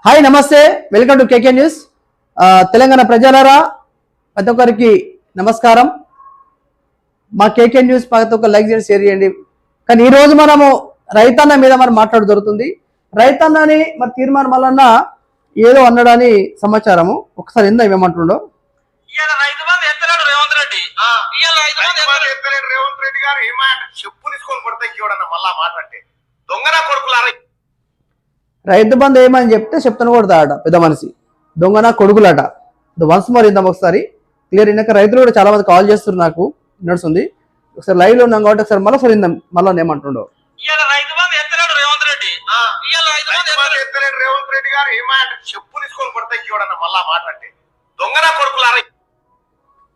Hi నమస్తే, welcome to KK news. Telangana ప్రజలారా ప్రతి ఒక్కరికి నమస్కారం. మా కేకే న్యూస్ ప్రతి ఒక్కరు లైక్ చేయండి, షేర్ చేయండి. కానీ ఈరోజు మనము రైతన్న మీద మనం మాట్లాడు జరుగుతుంది. రైతన్నని మరి తీర్మానం మల్లన్న ఏదో అన్నాడని సమాచారము. ఒకసారి ఎందా ఏమంటుండో. రైతు బంధు ఏమని చెప్తే చెప్తాను కొడతాడ పెద్ద మనిషి. దొంగన కొడుకులట. వన్స్ మరి ఇందాం ఒకసారి క్లియర్ అయినాక రైతులు కూడా చాలా మంది కాల్ చేస్తున్నారు, నాకు నడుస్తుంది. ఒకసారి లైవ్ లో ఉన్నాం కాబట్టి ఒకసారి మళ్ళీ ఇందాం మళ్ళీ ఏమంటుండో.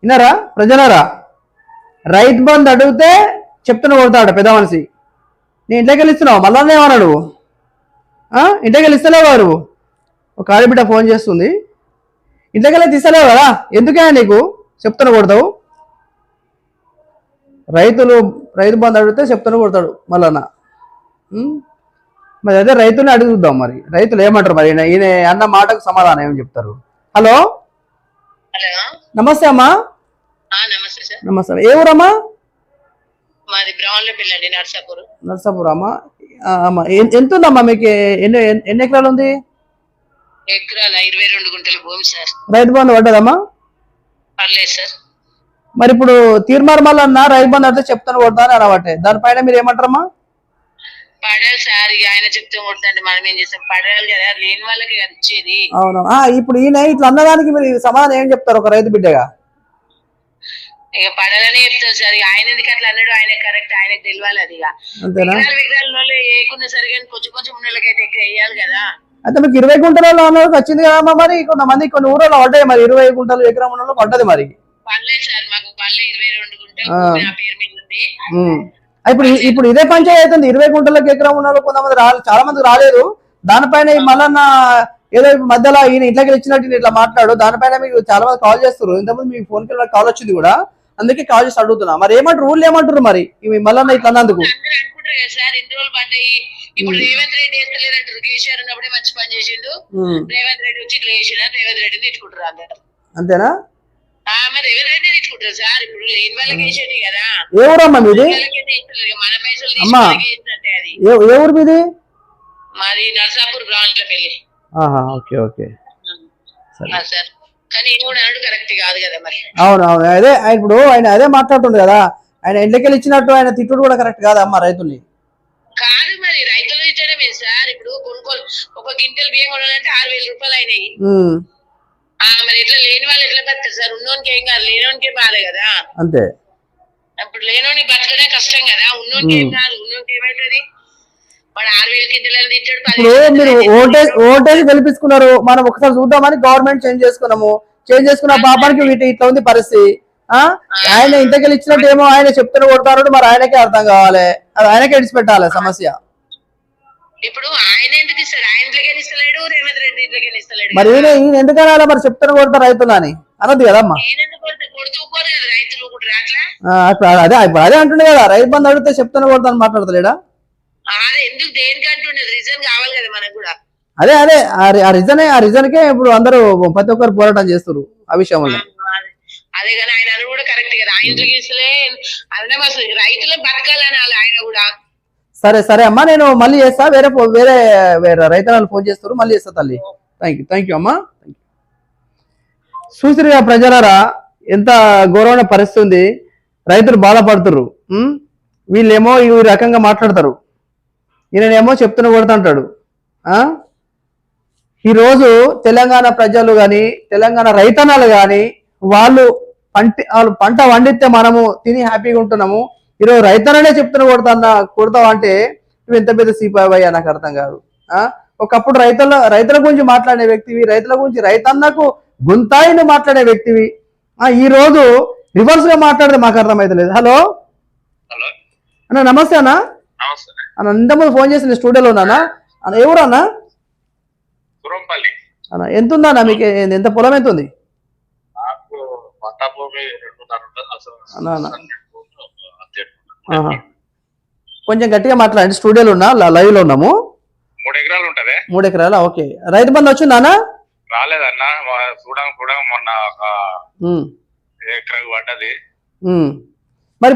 విన్నారా ప్రజలారా? రైతు బంధు అడిగితే చెప్తున్నా కొడతాడు పెద్ద మనిషి. నేను ఇంట్లోకి వెళ్ళి ఇస్తున్నావు మళ్ళా ఏమన్నాడు? ఇంట్లోకి వెళ్ళి ఇస్తలేవు గారు. ఒక ఆడబిడ్డ ఫోన్ చేస్తుంది, ఇంట్లోకి వెళ్ళి తీస్తలేవు కదా, ఎందుకే నీకు చెప్తున్నా కొడతావు? రైతు బంధు అడిగితే చెప్తున్నా కొడతాడు మళ్ళా. మరి అదే రైతుని అడుగుద్దాం, మరి రైతులు ఏమంటారు? మరి ఈయన అన్న మాటకు సమాధానం ఏమని చెప్తారు? హలో నమస్తే అమ్మా. నమస్తే. ఏ ఊరమ్మా? నర్సాపూర్ అమ్మా. అమ్మా ఎంత ఉందమ్మా మీకు? ఎన్ని ఎకరాలు ఉంది? ఎకరాల 22 గుంటల భూమి సార్. రైతు బంధు పడ్డదమ్మా? పర్లేదు సార్. మరి ఇప్పుడు తీర్మానం మల్లన్న రైతు బంధు అంటే చెప్తాను కొడతాను అనబట్టే, దానిపైన మీరు ఏమంటారమ్మా? పడాలి సార్, ఆయన చెప్తే కొడతాండి, మనం ఏం చేస్తాం? పడాలి కదా, లేని వాళ్ళకి వచ్చేది. అవును. ఇప్పుడు ఈయన ఇట్లా అన్నదానికి మీరు సమాధానం ఏం చెప్తారు ఒక రైతు బిడ్డగా? ఇక పడాలని చెప్తారు సార్. ఆయన ఎందుకు అట్లా అన్నాడు? ఆయన కరెక్ట్, ఆయనకు తెలియాలి. అది విగ్రహాలు వేయకుండా సరే, కానీ కొంచెం కొంచెం ఉన్నోళ్ళకైతే ఎక్కువ వేయాలి కదా. అయితే మీకు 20 గుంటలలో వచ్చింది కదమ్మా. మరి కొంతమంది కొన్ని ఊళ్ళో పడ్డాయి, మరి 20 గుంటలు ఎకరం ఉన్న పడ్డది. మరి పడలేదు సార్, మాకు పల్లె 22 గుంటలు నా పేరు మీద ఉంది. ఇప్పుడు ఇదే పంచాయతీ అవుతుంది. 20 గుంటలకు ఎకరం ఉన్న కొంతమంది చాలా మంది రాలేదు. దానిపైన మళ్ళా ఏదో మధ్యలో ఈయన ఇంట్లోకి వచ్చినట్టు ఇట్లా మాట్లాడు, దానిపైన మీకు చాలా మంది కాల్ చేస్తారు. ఇంతకుముందు మీ ఫోన్ కి కాల్ వచ్చింది కూడా, అందుకే కాల్ చేసి అడుగుతున్నా. మరి ఏమంటారు ఊళ్ళు ఏమంటారు మరి మళ్ళీ ఇట్లా అన్నందుకు? ఇప్పుడు రేవంత్ రెడ్డి వేస్తలేదంటారు. కేసీఆర్ ఉన్నప్పుడే మంచి పని చేసిండు, రేవంత్ రెడ్డి వచ్చి ఇట్లా చేసిండు, రేవంత్ రెడ్డిని తిట్టుకుంటారు అందరు. అంతేనా? మరి రేవంత్ రెడ్డి తిట్టుకుంటారు సార్. ఇప్పుడు లేని వాళ్ళకి వేసేది కదా. ఏ ఊరమ్మా మీది? మన పైసలు తీసుకుంటే అది. ఏ ఊరు మీది? మాది నర్సాపూర్ బ్రాంచ్ల పెళ్లి. Okay okay sir. కానీ ఈయన కూడా అన్నాడు కరెక్ట్ కాదు కదా మరి. అవునవును. అదే ఇప్పుడు ఆయన అదే మాట్లాడుతుంది కదా, ఆయన ఎండకెళ్ళి ఇచ్చినట్టు ఆయన తిట్టుడు కూడా కరెక్ట్ కాదా అమ్మా రైతుల్ని? కాదు, మరి రైతులు ఇచ్చడమే సార్. ఇప్పుడు కొనుగోలు ఒక క్వింటల్ బియ్యం కొనాలంటే 6,000 రూపాయలు అయినాయి. మరి ఇట్లా లేని వాళ్ళు ఎట్లా బతారు సార్? ఉన్నోనికి ఏం కాదు, లేనోనికే బాధ కదా. అంతే. ఇప్పుడు లేనోని బతకడే కష్టం కదా, ఉన్నోనికి ఏం కాదు. ఉన్నోనికి ఏమైతుంది? వాడు 6,000 క్వింటల్ తింటాడు. మీరు ఓటేసి గెలిపించుకున్నారు, మనం ఒకసారి చూద్దామని గవర్నమెంట్ చేంజ్ చేసుకున్నాము. చేంజ్ చేసుకున్న పాపానికి ఇట్లా ఉంది పరిస్థితి. ఆయన ఇంతకెళ్ళి ఇచ్చినట్టు ఏమో ఆయన చెప్తూనే కొడతారు. మరి ఆయనకే అర్థం కావాలి, అది ఆయనకే విడిచిపెట్టాలి సమస్య. ఇప్పుడు ఆయన ఎందుకు ఇస్తాడు? ఆయన ఇస్తలేడు, రేవంత్ రెడ్డి ఇస్తలేడు. మరి ఈయన ఎందుకనాలా? మరి చెప్తూనే కొడతారు రైతులు అని అనద్దు కదమ్మా. అదే ఇప్పుడు అదే అంటుండే కదా, రైతు బంధు అడిగితే చెప్తూనే కొడతాను మాట్లాడతలేడా? ఎందుకు దేనికి అంటుండదు? రీజన్ కావాలి కదా మనకు కూడా. అదే ఆ రీజన్కే ఇప్పుడు అందరూ ప్రతి ఒక్కరు పోరాటం చేస్తారు ఆ విషయంలో. అదే కానీ ఆయన కూడా కరెక్ట్ కదా. ఆయనకి ఇస్తలే అసలు రైతులు బతకాలని ఆయన కూడా. సరే అమ్మా, నేను మళ్ళీ చేస్తా. వేరే రైతులు ఫోన్ చేస్తారు, మళ్ళీ చేస్తా తల్లి. థ్యాంక్ యూ అమ్మా. చూసిరుగా ప్రజలారా, ఎంత ఘోరమైన పరిస్థితి ఉంది. రైతులు బాధపడుతున్నారు. వీళ్ళేమో ఈ రకంగా మాట్లాడతారు, ఈయనేమో చెప్తూనే కొడుతుంటాడు. ఈరోజు తెలంగాణ ప్రజలు కానీ తెలంగాణ రైతన్నలు కానీ వాళ్ళు పంట వండితే మనము తిని హ్యాపీగా ఉంటున్నాము. ఈరోజు రైతన్ననే చెప్తున్నా కొడతావు అంటే నువ్వు ఎంత పెద్ద సిపాయి నాకు అర్థం కాదు. ఒకప్పుడు రైతుల గురించి మాట్లాడే వ్యక్తివి, రైతుల గురించి రైతన్నకు గుంతాయిని మాట్లాడే వ్యక్తివి. ఈ రోజు రివర్స్ గా మాట్లాడితే మాకు అర్థమైతలేదు. హలో అన్న, నమస్తే అన్న. అన్న ఇంతకుముందు ఫోన్ చేసి నేను స్టూడియోలో ఉన్నానా అన్న? ఎవరు అన్న? అన్న ఎంత ఉందా అన్న మీకు? ఎంత పొలం ఎంత ఉంది? కొంచెం గట్టిగా మాట్లాడండి, స్టూడియోలో ఉన్నా, లైవ్ లో ఉన్నాము. 3 ఎకరాలు ఉంటది. 3 ఎకరాలా? ఓకే. రైతు బంధు వచ్చిందానా? రాలేదన్నా, కూడా మొన్న ఒక ఎకరాకు పడ్డది. మరి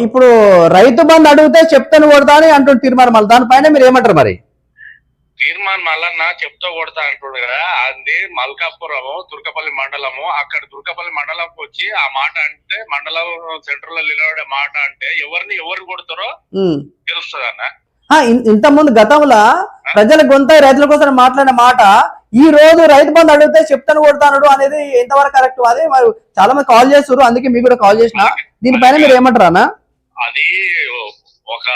ఇప్పుడు రైతు బంధు అడిగితే చెప్తాను కొడతా అని అంటుంది తీర్మానం. మళ్ళీ దానిపైన మీరు ఏమంటారు మరి? తీర్మానం మల్లన్న చెప్తా కొడతా అంటుండు కదా, అది మల్కాపురము తుర్కపల్లి మండలము. అక్కడ తుర్కపల్లి మండలంకి వచ్చి ఆ మాట అంటే, మండలం సెంటర్ లో నిలబడే మాట అంటే ఎవరు కొడతారో తెలుస్తుంది అన్న. ఇంత ముందు గతంలో ప్రజల గొంత రైతుల కోసం మాట్లాడిన మాట ఈ రోజు రైతు బంధు అడిగితే చెప్తాను కొడతాను అనేది ఎంతవరకు కరెక్ట్? అదే మరి చాలా మంది కాల్ చేస్తారు, అందుకే మీకు కూడా కాల్ చేసిన. దీనిపైన మీరు ఏమంటారు అన్న? అది ఒక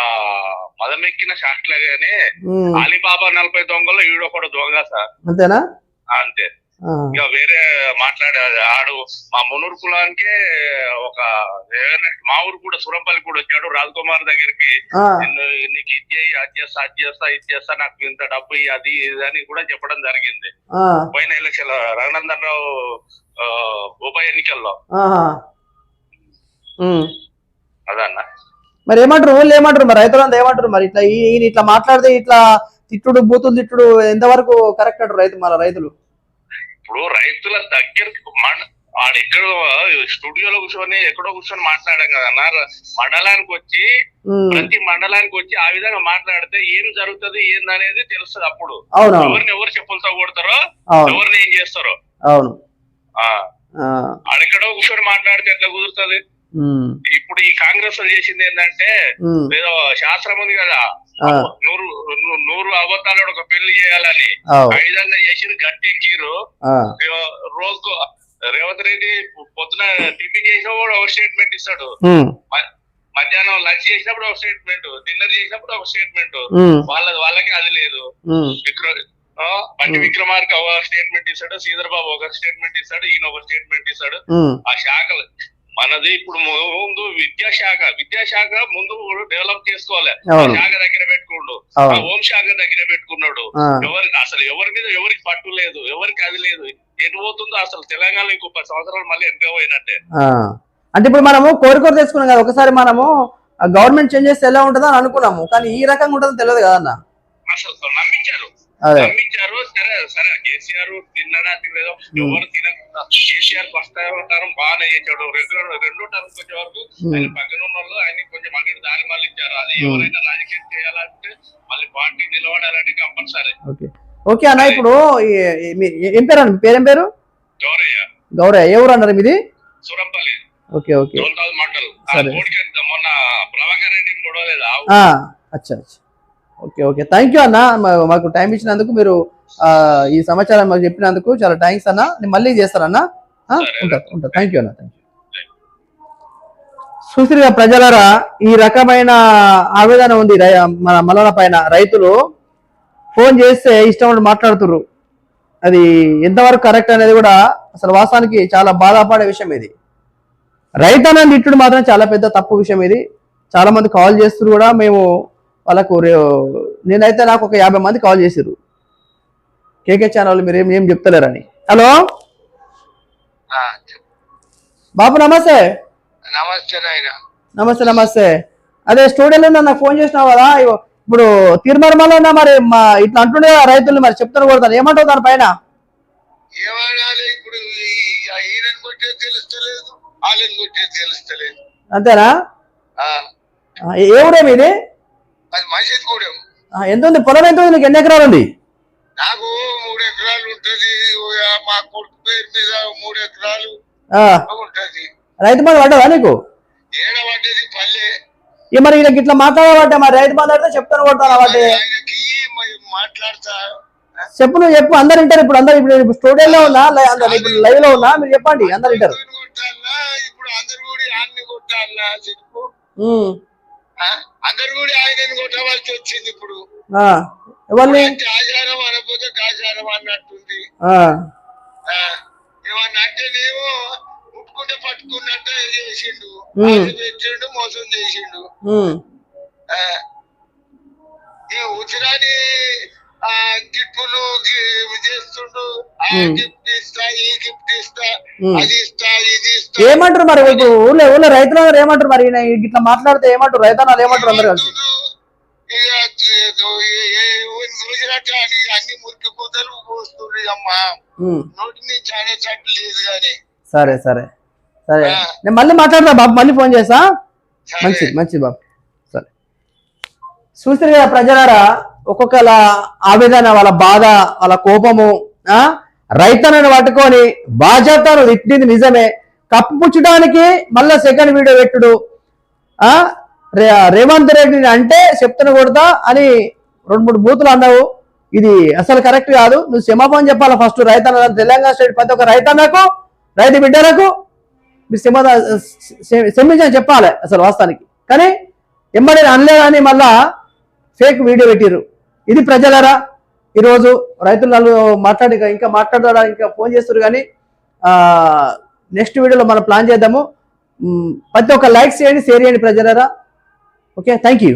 మదమెక్కిన షాట్లాగానే అలీబాబా 40 దొంగలు ఈడొకడు దొంగ సార్. అంతేనా? అంతే. ఇక వేరే మాట్లాడారు. ఆడు మా మునూరు కులానికే ఒక మా ఊరు కూడా సురంపల్లి కూడా వచ్చాడు రాజ్కుమార్ దగ్గరికి. నీకు ఇది చేస్తా నాకు ఇంత డబ్బు అది ఇది అని కూడా చెప్పడం జరిగింది పోయిన ఎలక్షన్ రఘునందన్ రావు ఉప ఎన్నికల్లో. అదన్నా. మరి ఏమంటారు ఊళ్ళో ఏమంటారు మరి రైతులంతా ఏమంటారు మరి? ఇట్లా మాట్లాడితే ఇట్లా తిట్టుడు బూతులు తిట్టుడు ఎంతవరకు కరెక్ట్ అంటారు రైతులు? ఇప్పుడు రైతుల దగ్గరికి ఎక్కడో స్టూడియోలో కూర్చొని ఎక్కడో కూర్చొని మాట్లాడాం కదన్నా. మండలానికి వచ్చి ప్రతి మండలానికి వచ్చి ఆ విధంగా మాట్లాడితే ఏం జరుగుతుంది ఏందనేది తెలుస్తుంది. అప్పుడు ఎవరు చెప్పులతో కొడతారో ఎవరిని ఏం చేస్తారో. అవును. ఆడెక్కడో కూర్చొని మాట్లాడితే ఎట్లా కుదురుతుంది? ఇప్పుడు ఈ కాంగ్రెస్ చేసింది ఏంటంటే, ఏదో శాస్త్రం ఉంది కదా, 100 అబద్ధాలు ఒక పెళ్లి చేయాలని ఆ విధంగా చేసి గట్టెక్కిరు. రోజుకు రేవంత్ రెడ్డి పొద్దున టిఫిన్ చేసినప్పుడు ఒక స్టేట్మెంట్ ఇస్తాడు, మధ్యాహ్నం లంచ్ చేసినప్పుడు ఒక స్టేట్మెంట్, డిన్నర్ చేసినప్పుడు ఒక స్టేట్మెంట్. వాళ్ళకి అది లేదు. విక్రమార్క ఒక స్టేట్మెంట్ ఇస్తాడు, శ్రీధర్ బాబు ఒక స్టేట్మెంట్ ఇస్తాడు, ఈయన ఒక స్టేట్మెంట్ ఇస్తాడు. ఆ శాఖలు మనది ఇప్పుడు ముందు విద్యాశాఖ ముందు డెవలప్ చేసుకోవాలి. శాఖ దగ్గర పెట్టుకోండు, హోం శాఖ దగ్గర పెట్టుకున్నాడు. అసలు ఎవరి మీద ఎవరికి పట్టు లేదు, ఎవరికి అది లేదు. ఎటు పోతుందో అసలు తెలంగాణ ఇంకో 10 సంవత్సరాలు మళ్ళీ ఎంతో పోయినట్టే. అంటే ఇప్పుడు మనము కోరికోర తెచ్చుకున్నాం కదా, ఒకసారి మనము గవర్నమెంట్ చేంజ్ చేస్తే ఎలా ఉంటుందో అని అనుకున్నాము, కానీ ఈ రకంగా ఉంటుందో తెలియదు కదా అన్న. అసలు నమ్మించారు. సరే కేసీఆర్ తిన్నడా తినలేదో ఎవరు తినకుండా, కేసీఆర్ ఫస్ట్ టర్మ్ బాగానే చేశాడు. రెండో టర్మ్ వచ్చే వరకు ఆయన పక్కన ఉన్న వాళ్ళు ఆయన కొంచెం అన్ని దారి మళ్ళించారు. అది ఎవరైనా రాజకీయం చేయాలంటే మళ్ళీ పార్టీ నిలబడాలంటే కంపల్సరీ. ఓకే అన్న. ఇప్పుడు ఏం పేరు అన్న? పేరేం పేరు? గౌరయ్య. ఏ ఊరు అన్నారు మీది? సురంపల్లి. ఓకే. మండల్. మొన్న ప్రభాకర్ రెడ్డి గొడవలేదా? అచ్చా. ఓకే. థ్యాంక్ యూ అన్న, మాకు టైం ఇచ్చినందుకు, మీరు ఈ సమాచారం మాకు చెప్పినందుకు చాలా థ్యాంక్స్ అన్న. నేను మళ్ళీ చేస్తానన్నా. ఉంటా. థ్యాంక్ యూ అన్న. చూసిగా ప్రజలరా, ఈ రకమైన ఆవేదన ఉంది మన మల్లన పైన. రైతులు ఫోన్ చేస్తే ఇష్టం మాట్లాడుతున్నారు. అది ఎంతవరకు కరెక్ట్ అనేది కూడా అసలు వాస్తవానికి చాలా బాధపడే విషయం ఇది. రైతన్న తిట్టుడు మాత్రం చాలా పెద్ద తప్పు విషయం ఇది. చాలా మంది కాల్ చేస్తున్నారు కూడా. మేము వాళ్ళకు నేనైతే నాకు ఒక 50 మంది కాల్ చేసారు కేకే ఛానల్ మీరు ఏం చెప్తలేరని. హలో బాబు, నమస్తే. నమస్తే. అదే స్టూడియోలో నాకు ఫోన్ చేసినావు కదా, ఇప్పుడు తీర్మానంలో ఉన్నా మరి ఇట్లా అంటుండే రైతులు మరి చెప్తాను కొడతాను, ఏమంటావు దాని పైన? అంతేనా? ఏ ఊరేమి ఇది? ఎంత ఉంది పొలం? ఎంత ఉంది నీకు? ఎన్ని ఎకరాలు ఉంది? నాకు 3 ఎకరాలు ఉంటది. మా కొడుకు పేరు మీద 3 ఎకరాలు ఉంటది. రైతు బంధు పడ్డదా నీకు? ఏడబడ్డది పల్లె. మరి ఈయనకి ఇట్లా మాట్లాడబట్టే మరి రైతు బంధు అంటే చెప్తాను కొడతాను బట్టి మాట్లాడతా. చెప్పు, నువ్వు చెప్పు. అందరు వింటారు. ఇప్పుడు అందరు ఇప్పుడు స్టూడియోలో ఉన్నా, ఇప్పుడు లైవ్ లో ఉన్నా, మీరు చెప్పండి, అందరు వింటారు. ఇప్పుడు అందరు కూడా ఆయన్ని కొట్టాలా చెప్పు. అందరు కూడా ఆయనని కొట్టవలసి వచ్చింది. ఇప్పుడు ఆచారం అనకపోతే కాచారం అన్నట్టుంది. ఏమన్నా అంటేనేమో ముట్టుకుంటే పట్టుకున్నట్టే చేసిండు, తెచ్చిండు, మోసం చేసిండు. ఈ ఉచిరాని గిఫ్టులు చేస్తుండు. గిఫ్ట్ ఇస్తా, ఈ గిఫ్ట్ ఇస్తా, అది ఇస్తా, ఇది ఇస్తా. ఏమంటారు మరి ఊళ్ళో రైతులందరూ ఏమంటారు మరి? ఇట్లా మాట్లాడితే ఏమంటారు రైతన్నాలు? ఏమంటారు అందరు కలిసి? ఇక చూసినట్టు అన్ని మురికి కూతలు పోస్తుంది అమ్మా నోటి నుంచి అనేటట్టు లేదు కానీ. సరే సరే సరే నేను మళ్ళీ మాట్లాడతా బాబు, మళ్ళీ ఫోన్ చేస్తా. మంచిది మంచిది బాబు. సరే చూస్తారు కదా ప్రజలారా, ఒక్కొక్కల ఆవేదన, వాళ్ళ బాధ, వాళ్ళ కోపము. రైతన్నను పట్టుకొని బాధ్యతను తిట్టింది నిజమే, కప్పుపుచ్చడానికి మళ్ళా సెకండ్ వీడియో పెట్టుడు. రేవంత్ రెడ్డిని అంటే చెప్తున్న కొడతా అని 2-3 బూతులు అన్నావు. ఇది అసలు కరెక్ట్ కాదు. నువ్వు క్షమాపణ చెప్పాలా ఫస్ట్ రైతన్న, తెలంగాణ స్టేట్ ప్రతి ఒక్క రైతన్నకు, రైతు బిడ్డలకు మీరు క్షమించని చెప్పాలి అసలు వాస్తవానికి. కానీ ఎమ్మడి అనలేదని మళ్ళా ఫేక్ వీడియో పెట్టిర్రు. ఇది ప్రజలరా ఈరోజు రైతులు మాట్లాడి ఇంకా మాట్లాడారా, ఇంకా ఫోన్ చేస్తారు. కానీ నెక్స్ట్ వీడియోలో మనం ప్లాన్ చేద్దాము. ప్రతి ఒక్క లైక్ చేయండి, షేర్ చేయండి ప్రజలరా. Okay, thank you.